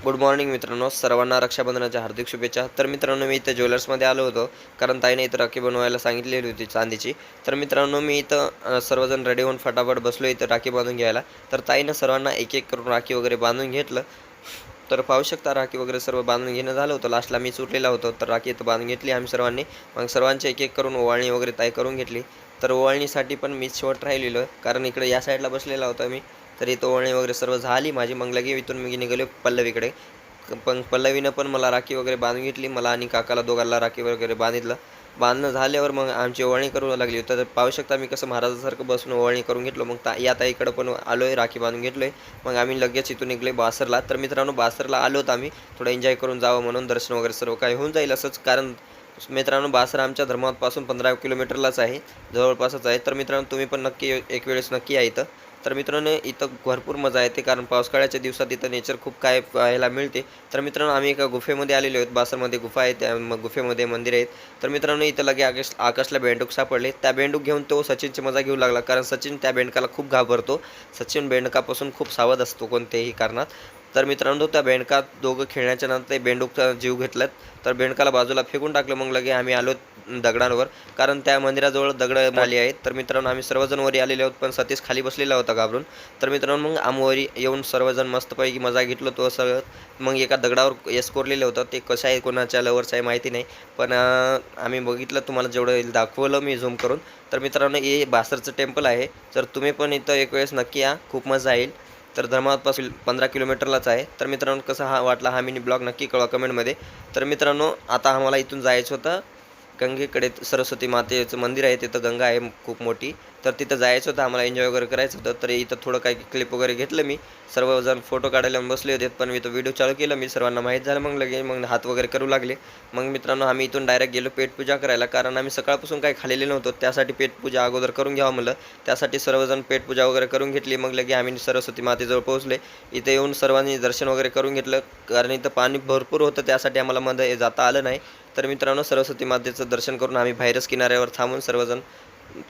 Good morning मित्रांनो, सर्वांना रक्षाबंधनाच्या हार्दिक शुभेच्छा. तर मित्रांनो, मी इथं ज्वेलर्समध्ये आलो होतो, कारण ताईने इथं राखी बनवायला सांगितलेली होती चांदीची. तर मित्रांनो, मी इथं सर्वजण रेडी होऊन फटाफट बसलो इथं राखी बांधून घ्यायला. तर ताईनं सर्वांना एक एक करून राखी वगैरे बांधून घेतलं. तर पाहू शकता, राखी वगैरे सर्व बांधून घेणं झालं होतं. लास्टला मी सुटलेला होतो, तर राखी इथं बांधून घेतली आम्ही सर्वांनी. मग सर्वांची एक एक करून ओवाळणी वगैरे ताई करून घेतली. तर ओवाळणीसाठी पण मी शेवट राहिलेलो, कारण इकडे या साईडला बसलेला होता मी. तर इथं ओवाळणी वगैरे सर्व झाली माझी. मग लगे इथून मी निघालो पल्लवीकडे. पण पल्लवीनं पण मला राखी वगैरे बांधून घेतली. मला आणि काकाला दोघांना राखी वगैरे बांधितलं. बांधणं झाल्यावर मग आमची ओवाळणी करू लागली. तर पाहू शकता मी कसं महाराजासारखं बसून ओवाळणी करून घेतलं. मग या ताईकडं पण आलो आहे, राखी बांधून घेतलो आहे. मग आम्ही लगेच इथून निघले बासरला. तर मित्रांनो, बासरला आलोत आम्ही थोडं एन्जॉय करून जावं म्हणून, दर्शन वगैरे सर्व काही होऊन जाईल असंच. कारण मित्रांनो, बासर आमच्या धर्मापासून 15 किलोमीटरलाच आहे, जवळपासच आहे. तर मित्रांनो, तुम्ही पण नक्की एक वेळेस नक्की या इथं. तर मित्रांनो, इथं भरपूर मजा येते, कारण पावसाळ्याच्या दिवसात इथं नेचर खूप काय पाहायला मिळते. तर मित्रांनो, आम्ही एका गुफेमध्ये आलेलो आहोत. बासरमध्ये गुफा आहे, त्या गुफेमध्ये मंदिर आहेत. तर मित्रांनो, इथं लगे आकाशला बेंडूक सापडले. त्या बेंडूक घेऊन तो सचिनची मजा घेऊ लागला, कारण सचिन त्या बेंडकाला खूप घाबरतो. सचिन बेंडकापासून खूप सावध असतो कोणत्याही कारणात. तर मित्रांनो, त्या बेंडकात दोघं खेळण्याच्या नंतर ते बेंडूकचा जीव घेतलात. तर बेंडकाला बाजूला फेकून टाकलं. मग लगे आम्ही आलो दगडांवर, कारण त्या मंदिराजवळ दगडं आली आहेत. तर मित्रांनो, आम्ही सर्वजण वरी आलेले आहोत, पण सतीश खाली बसलेला होता घाबरून. तर मित्रांनो, मग आम्ही वरी येऊन सर्वजण मस्तपैकी मजा घेतलो तो सगळं. मग एका दगडावर यश कोरलेलं होतं, ते कसं आहे कोणाच्या लवरचं आहे माहिती नाही, पण आम्ही बघितलं, तुम्हाला जेवढं दाखवलं मी झूम करून. तर मित्रांनो, हे बासरचं टेम्पल आहे. तर तुम्ही पण इथं एक वेळेस नक्की या, खूप मजा येईल. तर धर्माबादपासून 15 किलोमीटरलाच आहे. तर मित्रांनो, कसा वाटला हा मिनी ब्लॉग नक्की कळवा कमेंटमध्ये. तर मित्रांनो, आता आम्हाला इथून जायचं होतं गंगेकडे. सरस्वती मातेचं मंदिर आहे, तिथं गंगा आहे खूप मोठी. तर तिथं जायचं होतं आम्हाला, एन्जॉय वगैरे करायचं होतं. तर इथं थोडं काही क्लिप वगैरे घेतलं मी. सर्वजण फोटो काढायला बसले होते, पण मी तो व्हिडिओ चालू केला. मी सर्वांना माहीत झालं. मग हात वगैरे करू लागले. मग मित्रांनो, आम्ही इथून डायरेक्ट गेलो पेटपूजा करायला, कारण आम्ही सकाळपासून काही खाल्लेले नव्हतो. त्यासाठी पेटपूजा अगोदर करून घ्यावं म्हणलं. त्यासाठी सर्वजण पेटपूजा वगैरे करून घेतली. मग लगे आम्ही सरस्वती मातेजवळ पोहोचले. इथे येऊन सर्वांनी दर्शन वगैरे करून घेतलं, कारण इथं पाणी भरपूर होतं, त्यासाठी आम्हाला मध्ये जाता आलं नाही. तर मित्रांनो, सरस्वती मातेचं दर्शन करून आम्ही बाहेरच किनाऱ्यावर थांबून सर्वजण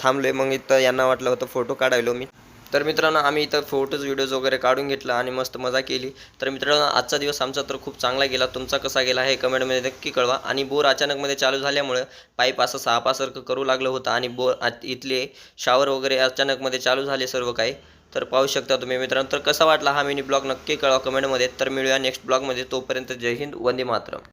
थांबले. मग इथं यांना वाटलं होतं फोटो काढायलो मी. तर मित्रांनो, आम्ही इथं फोटोज व्हिडिओज वगैरे काढून घेतलं आणि मस्त मजा केली. तर मित्रांनो, आजचा दिवस आमचा तर खूप चांगला गेला. तुमचा कसा गेला हे कमेंटमध्ये नक्की कळवा. आणि बोर अचानकमध्ये चालू झाल्यामुळे पाईप असं सापासारखं करू लागलं होतं, आणि इथले शॉवर वगैरे अचानकमध्ये चालू झाले सर्व काही. तर पाहू शकता तुम्ही मित्रांनो. तर कसा वाटला हा मिनी ब्लॉग नक्की कळवा कमेंटमध्ये. तर मिळूया नेक्स्ट ब्लॉगमध्ये. तोपर्यंत जय हिंद, वंदे मातरम.